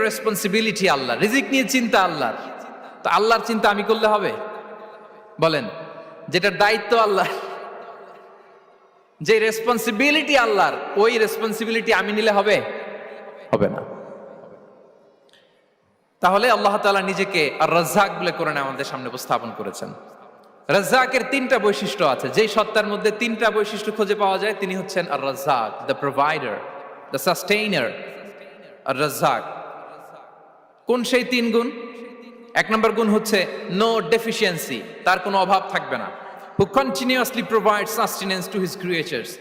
Responsibility আল্লাহ, রিজিক নিয়ে চিন্তা আল্লাহর। তো আল্লাহর চিন্তা আমি করলে হবে? বলেন, যেটার দায়িত্ব আল্লাহ, যে রেসপন্সিবিলিটি আল্লাহর, ওই রেসপন্সিবিলিটি আমি নিলে হবে? হবে না। তাহলে আল্লাহ তাআলা নিজেকে আর রাজ্জাক বলে কোরআনে আমাদের সামনে উপস্থাপন করেছেন। রাজ্জাকের তিনটা বৈশিষ্ট্য আছে, যেই সত্তার মধ্যে তিনটা বৈশিষ্ট্য খুঁজে পাওয়া যায় তিনি হচ্ছেন আর রাজ্জাক, দ্য প্রোভাইডার, দ্য সাস্টেইনার। আর রাজ্জাক কোন সেই তিন গুণ? এক নম্বর গুণ হচ্ছে নো ডেফিসিয়েন্সি, তার কোনো অভাব থাকবে না। হু continuously provide sustenance to his creatures,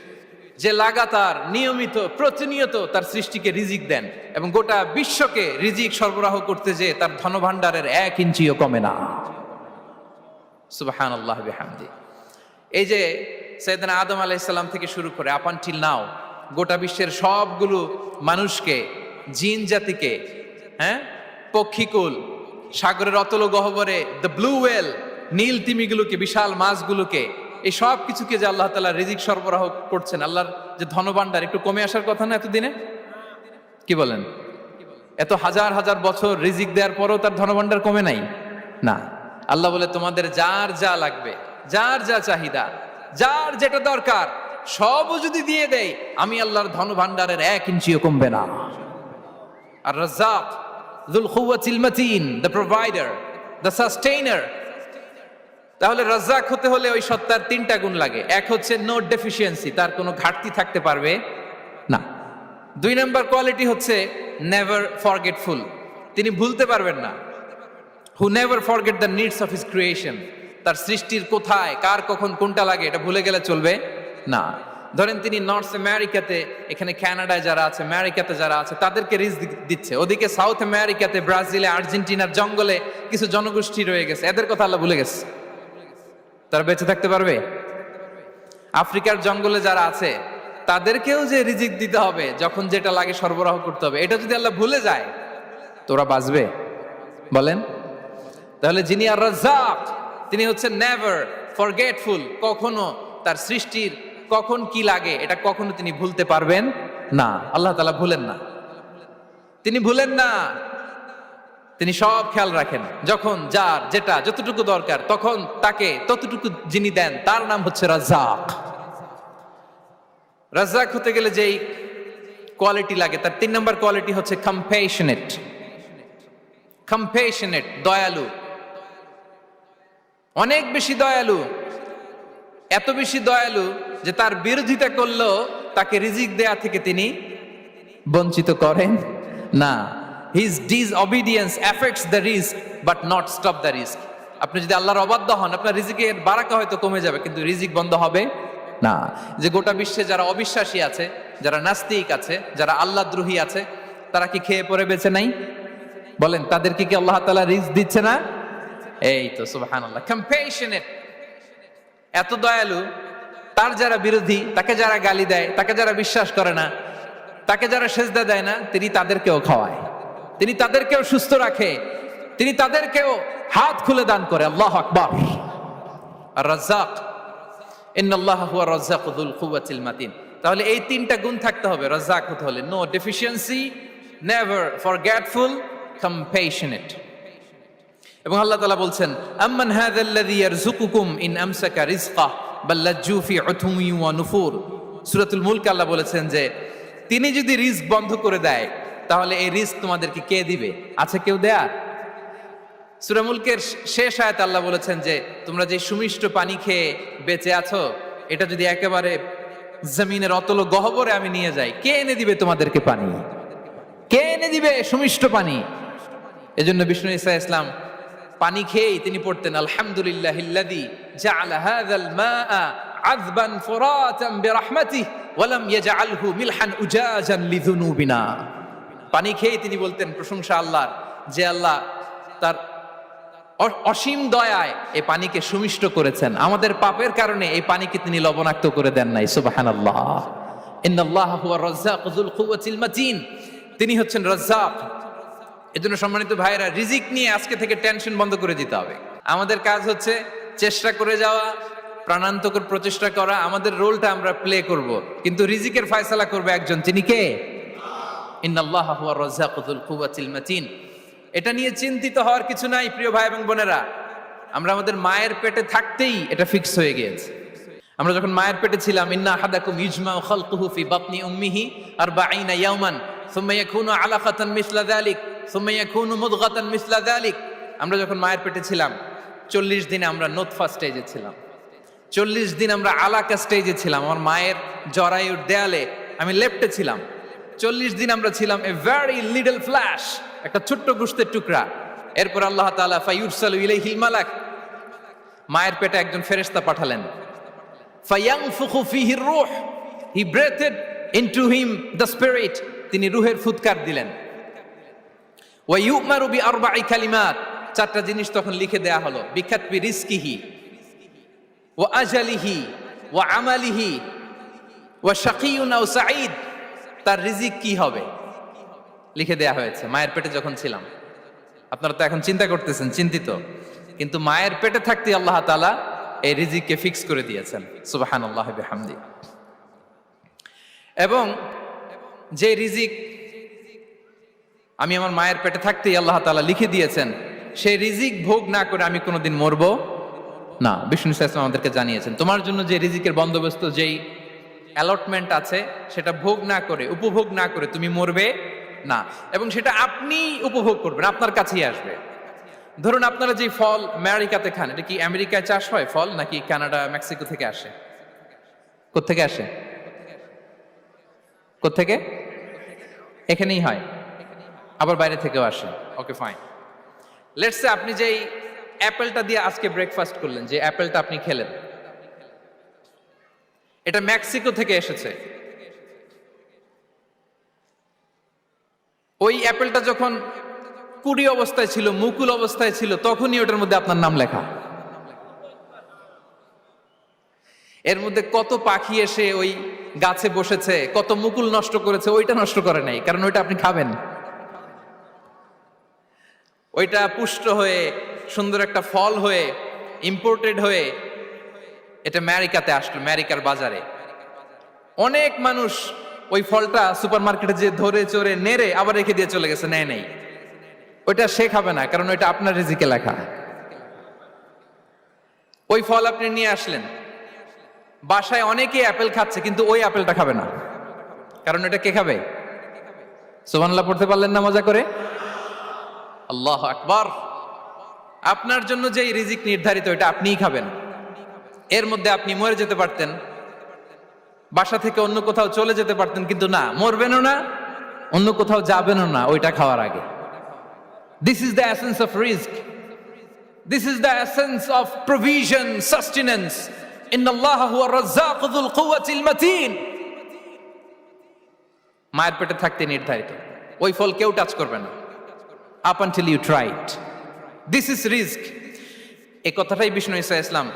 যে লাগাতার নিয়মিত প্রতিনিয়ত তার সৃষ্টিকে রিজিক দেন এবং গোটা বিশ্বকে রিজিক সরবরাহ করতে যে তার ধনভাণ্ডারের 1 ইঞ্চিও কমে না। সুবহানাল্লাহ বিহামদি। এই যে সাইয়েদনা আদম আলাইহিস সালাম থেকে শুরু করে আপ আনটিল নাও গোটা বিশ্বের সবগুলো মানুষকে, জিন জাতিকে, পক্ষীকুল, সাগরের অতল গহ্বরে দ্য ব্লু ওয়েল, নীল তিমিগুলোকে, বিশাল মাছগুলোকে, এই সব কিছুকে যে আল্লাহ তাআলা রিজিক সরবরাহ করছেন, আল্লাহর যে ধনভাণ্ডার একটু কমে আসার কথা না এতদিনে? কি বলেন? এত হাজার হাজার বছর রিজিক দেওয়ার পরও তার ধনভাণ্ডার কমে নাই না। আল্লাহ বলে তোমাদের যার যা লাগবে, যার যা চাহিদা, যার যেটা দরকার সবও যদি দিয়ে দেয়, আমি আল্লাহর ধনভাণ্ডারের 1 ইঞ্চিও কমবে না। আর Razzak যুল কুওয়াতিল মাতিন, the provider, the sustainer. তাহলে রাজ্জাক হতে হলে ওই সত্তার তিনটা গুণ লাগে। এক হচ্ছে নো ডেফিসিয়েন্সি, তার কোনো ঘাটতি থাকতে পারবে না। 2 নম্বর কোয়ালিটি হচ্ছে নেভার ফরগেটফুল, তিনি ভুলতে পারবেন না। Who never forget the needs of his creation, তার সৃষ্টির কোথায় কার কখন কোনটা লাগে এটা ভুলে গেলে চলবে না। ধরেন তিনি নর্থ আমেরিকাতে, এখানে কানাডায় যারা আছে, আমেরিকাতে যারা আছে, তাদেরকে রিজিক দিচ্ছে। ওদিকে সাউথ আমেরিকাতে, ব্রাজিলে, আর্জেন্টিনার জঙ্গলে কিছু জনগোষ্ঠী রয়ে গেছে, এদের কথা আল্লাহ ভুলে গেছে। তারা বেঁচে থাকতে পারবে? আফ্রিকার জঙ্গলে যারা আছে তাদেরকেও যে রিজিক দিতে হবে, যখন যেটা লাগে সরবরাহ করতে হবে, এটা যদি আল্লাহ ভুলে যায় তোরা বাঁচবে? বলেন। তাহলে যিনি আর রাজ্জাক তিনি হচ্ছেন নেভার ফরগেটফুল, কখনো তার সৃষ্টির কখন কি লাগে এটা কখনো তিনি ভুলতে পারবেন না। আল্লাহ তাআলা ভুলেন না, তিনি ভুলেন না, তিনি সব খেয়াল রাখেন। যখন যার যেটা যতটুকু দরকার তখন তাকে ততটুকু যিনি দেন তার নাম হচ্ছে রাজ্জাক। রাজ্জাক হতে গেলে যেই কোয়ালিটি লাগে তার 3 নম্বর কোয়ালিটি হচ্ছে কম্প্যাশনেট। কম্প্যাশনেট, দয়ালু, অনেক বেশি দয়ালু, এত বেশি দয়ালু যে তার বিরোধিতা করলেও তাকে রিজিক দেয়া থেকে তিনি বঞ্চিত করেন না। His disobedience affects the risk but not stop the risk. আপনি যদি আল্লাহর অবাধ্য হন, আপনার রিজিকের বারাকা হয়তো কমে যাবে কিন্তু রিজিক বন্ধ হবে না। যে গোটা বিশ্বে যারা অবিশ্বাসী আছে, যারা নাস্তিক আছে, যারা আল্লাহদ্রোহী আছে, তারা কি খেয়ে পরে বেঁচে নাই? বলেন, তাদেরকে কি আল্লাহ তাআলা রিজিক দিচ্ছে না? এই তো সুবহানাল্লাহ। কম্প্যাশনেট, এত দয়ালু, তার যারা বিরোধী, তাকে যারা গালি দেয়, তাকে যারা বিশ্বাস করে না, তাকে যারা সেজদা দেয় না, তিনি তাদেরকেও খাওয়ায়, তিনি তাদেরকেও সুস্থ রাখে, তিনি তাদেরকেও হাত খুলে দান করে। আল্লাহু আকবার। আর রাজ্জাক, ইন্নাল্লাহা হুয়া রাজ্জাকু যুল কুওয়াতিল মাতিন। তাহলে এই তিনটা গুণ থাকতে হবে রাজ্জাক হতে হলে: no deficiency, never forgetful, compassionate. এবং আল্লাহ তাআলা বলছেন, আম্মান হাযাল্লাযী ইয়ারযুকুকুম ইন আমসাকা রিজকাহ বাল লাজ্জু ফি উতুমি ওয়া নুফুর। সূরাতুল মুলক আল্লাহ বলেছেন যে তিনি যদি রিজক বন্ধ করে দেয় তাহলে এই রিস্ক তোমাদেরকে কে দিবে? আছে কেউ দেয়ার? সূরা মুলকের শেষ আয়াতে আল্লাহ বলেছেন যে তোমরা যে সুমিষ্ট পানি খেয়ে বেঁচে আছো, এটা যদি একেবারে জমিনের অতল গহ্বরে আমি নিয়ে যাই, কে এনে দিবে তোমাদেরকে পানি? কে এনে দিবে সুমিষ্ট পানি? এজন্য বিষ্ণু ঈসা ইসলাম পানি খেয়েই তিনি পড়তেন, আলহামদুলিল্লাহিল্লাযী জাআলা হাযাল মাআ আযবান ফুরাতান বিরাহমাতিহি ওয়া লাম ইয়াজআলহু মিলহান উজাজান লিযুনুবিনা। পানি খেয়ে তিনি বলতেন প্রশংসা আল্লাহর, যে আল্লাহ তার অসীম দয়ায় এই পানিকে সুমিষ্ট করেছেন, আমাদের পাপের কারণে এই পানিকে তিনি লবণাক্ত করে দেন নাই। সুবহানাল্লাহ। ইন্নাল্লাহা হুয়া রাজ্জাকু যুল কুওয়াতিল মাতিন, তিনি হচ্ছেন রাজ্জাক। এজন্য সম্মানিত ভাইরা, রিজিক নিয়ে আজকে থেকে টেনশন বন্ধ করে দিতে হবে। আমাদের কাজ হচ্ছে চেষ্টা করে যাওয়া, প্রাণান্তকর প্রচেষ্টা করা, আমাদের রোলটা আমরা প্লে করব, কিন্তু রিজিকের ফয়সালা করবে একজন, তিনি কে? ইন্নাল্লাহা হুয়ার রাজ্জাকু যুল কুওয়াতিল মাতিন। এটা নিয়ে চিন্তিত হওয়ার কিছু নাই প্রিয় ভাই এবং বোনেরা। আমরা আমাদের মায়ের পেটে থাকতেই এটা ফিক্স হয়ে গিয়েছে। আমরা যখন মায়ের পেটে ছিলাম, ইন্না আহাদাকুম ইজমাউ খালকুহু ফি বাতনি উম্মিহি 40 ইয়াওমান সুম্মা ইয়াকুনু আলাকাতান মিসলা যালিক সুম্মা ইয়াকুনু মুদগাতান মিসলা যালিক। আমরা যখন মায়ের পেটে ছিলাম 40 দিনে আমরা নুতফা স্টেজে ছিলাম, 40 দিন আমরা আলাকা স্টেজে ছিলাম। আমার মায়ের জরায়ুর দেয়ালে আমি লেপ্টে ছিলাম। 40 দিন আমরা ছিলাম এ ভেরি লিটল ফ্ল্যাশ, একটা ছোট্ট গোশতের টুকরা। এরপর আল্লাহ তাআলা ফায়ুরসালু ইলাইহিল মালাক, মায়ের পেটে একজন ফেরেশতা পাঠালেন। ফায়ানফুখু ফিহির রূহ, he breathed into him the spirit, তিনি রূহের ফুৎকার দিলেন। ওয়া ইউমারু বিআরবা'i কালিমাত, 4টা জিনিস তখন লিখে দেয়া হলো। বিকাতবি রিজকিহি ওয়া আজালিহি ওয়া আমালিহি ওয়া শাকিয়ুন আও সাঈদ, তার রিজিক কি হবে লিখে দেয়া হয়েছে মায়ের পেটে যখন ছিলাম। আপনারা তো এখন চিন্তা করতেছেন, চিন্তিত, কিন্তু মায়ের পেটে থাকতে আল্লাহ তাআলা এই রিজিককে ফিক্স করে দিয়েছেন। সুবহানাল্লাহি ওয়া বিহামদি। এবং যে রিজিক আমি আমার মায়ের পেটে থাকতেই আল্লাহ তাআলা লিখে দিয়েছেন, সেই রিজিক ভোগ না করে আমি কোনোদিন মরবো না। বিষ্ণু ইসলাম আমাদেরকে জানিয়েছেন, তোমার জন্য যে রিজিকের বন্দোবস্ত, যেই অ্যালটমেন্ট আছে, সেটা ভোগ না করে, উপভোগ না করে তুমি মরবে না। এবং সেটা আপনি উপভোগ করবেন, আপনার কাছেই আসবে। ধরুন আপনারা যে ফল আমেরিকাতে খান, এটা কি আমেরিকায় চাষ হয় ফল, নাকি কানাডা মেক্সিকো থেকে আসে? কোত্থেকে আসে? কোত্থেকে? এখানেই হয়, আবার বাইরে থেকেও আসে। Okay fine. লেটস সে আপনি যেই অ্যাপেলটা দিয়ে আজকে ব্রেকফাস্ট করলেন, যে অ্যাপেলটা আপনি খেলেন, এটা মেক্সিকো থেকে এসেছে। ওই অ্যাপেলটা যখন কুড়ি অবস্থায় ছিল, মুকুল অবস্থায় ছিল, তখনই ওটার মধ্যে আপনার নাম লেখা। এর মধ্যে কত পাখি এসে ওই গাছে বসেছে, কত মুকুল নষ্ট করেছে, ওইটা নষ্ট করে নাই, কারণ ওইটা আপনি খাবেন। ওইটা পুষ্ট হয়ে সুন্দর একটা ফল হয়ে ইম্পোর্টেড হয়ে এটা আমেরিকাতে আসলো, আমেরিকার বাজারে। অনেক মানুষ ওই ফলটা সুপার মার্কেটে যে ধরে চড়ে নেড়ে আবার রেখে দিয়ে চলে গেছে, নেয় নেই। ওইটা সে খাবে না, কারণ ওইটা আপনার রিজিকে লেখা। ওই ফল আপনি নিয়ে আসলেন, বাসায় অনেকেই অ্যাপেল খাচ্ছে, কিন্তু ওই অ্যাপেলটা খাবে না, কারণ এটা কে খাবে? সুবহানাল্লাহ পড়তে পারলেন না মজা করে? আল্লাহু আকবার। আপনার জন্য যে রিজিক নির্ধারিত, এটা আপনিই খাবেন। এর মধ্যে আপনি মরে যেতে পারতেন, বাসা থেকে অন্য কোথাও চলে যেতে পারতেন, কিন্তু না, মরবেনও না, অন্য কোথাও যাবেনও না ওইটা খাওয়ার আগে। This is the essence of rizq. This is the essence of provision, sustenance. Inna Allaha huwa ar-razzaqu dhul quwwatil matin. মায়ের পেটে থাকতে নির্ধারিত, ওই ফল কেউ টাচ করবে না up until you try it. This is rizq. এই কথাটাই বিষ্ণু ঈসা ইসলাম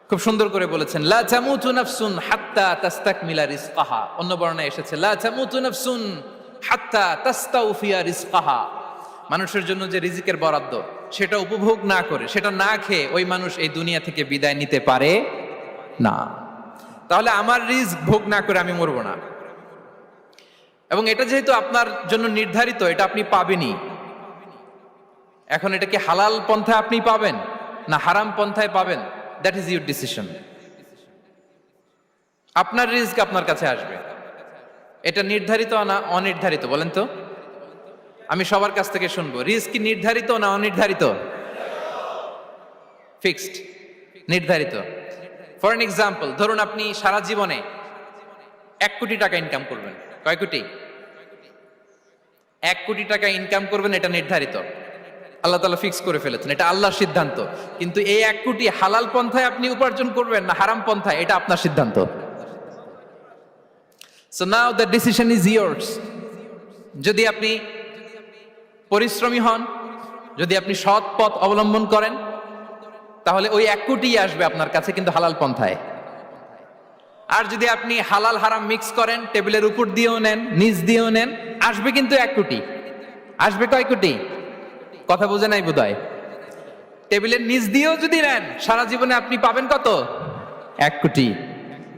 খুব সুন্দর করে বলেছেন, লা তামুতু নাফসুন হাত্তা তাস্তাকমিলা রিজকাহা। অন্য বর্ণনায় এসেছে লা তামুতু নাফসুন হাত্তা তাস্তাউফিয়া রিজকাহা। মানুষের জন্য যে রিজিকের বরাদ্দ, সেটা উপভোগ না করে, সেটা না খেয়ে ওই মানুষ এই দুনিয়া থেকে বিদায় নিতে পারে না। তাহলে আমার রিজক ভোগ না করে আমি মরবো না। এবং এটা যেহেতু আপনার জন্য নির্ধারিত, এটা আপনি পাবেনই। এখন এটা কি হালাল পন্থায় আপনি পাবেন না হারাম পন্থায় পাবেন, দ্যাট ইজ ইউর ডিসিশন। আপনার রিজক আপনার কাছে আসবে। এটা নির্ধারিত না অনির্ধারিত বলেন তো? আমি সবার কাছ থেকে শুনবো, রিজক কি নির্ধারিত না অনির্ধারিত? ফিক্সড, নির্ধারিত। ফর এন এক্সাম্পল, ধরুন আপনি সারা জীবনে 1 কোটি টাকা ইনকাম করবেন। কয় কোটি? 1 কোটি টাকা ইনকাম করবেন, এটা নির্ধারিত, আল্লাহ তাআলা ফিক্স করে ফেলেছেন, এটা আল্লাহর সিদ্ধান্ত। কিন্তু এই 1 কোটি হালাল পন্থায় আপনি উপার্জন করবেন না হারাম পন্থায়, এটা আপনার সিদ্ধান্ত। So now the decision is years. যদি আপনি পরিশ্রমী হন, যদি আপনি সৎ পথ অবলম্বন করেন, তাহলে ওই 1 কোটি আসবে আপনার কাছে, কিন্তু হালাল পন্থায়। আর যদি আপনি হালাল হারাম মিক্স করেন, টেবিলের উপর দিয়েও নেন, নিচ দিয়েও নেন, আসবে কিন্তু 1 কোটি। আসবে কয় কোটি? কথা বোঝে নাই বোধহয়। টেবিলের নিচ দিয়েও যদি নেন, সারা জীবনে আপনি পাবেন কত? 1 কোটি।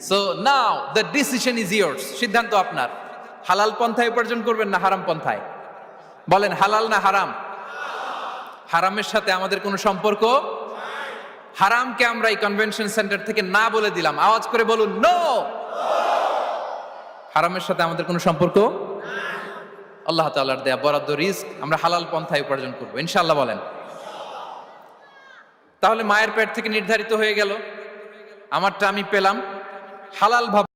So now the decision is years. সিদ্ধান্ত আপনার। হালাল পন্থায় উপার্জন করবেন না হারাম পন্থায়? বলেন হালাল না হারাম? হারামের সাথে আমাদের কোনো সম্পর্ক? হারামকে আমরা এই কনভেনশন সেন্টার থেকে না বলে দিলাম, আওয়াজ করে বলুন নো। হারামের সাথে আমাদের কোনো সম্পর্ক? আল্লাহ তাআলার দেয়া বরাদ্দ রিস্ক আমরা হালাল পন্থায় উপার্জন করবো ইনশাআল্লাহ। বলেন। তাহলে মায়ের পেট থেকে নির্ধারিত হয়ে গেল, আমারটা আমি পেলাম হালাল ভাবে।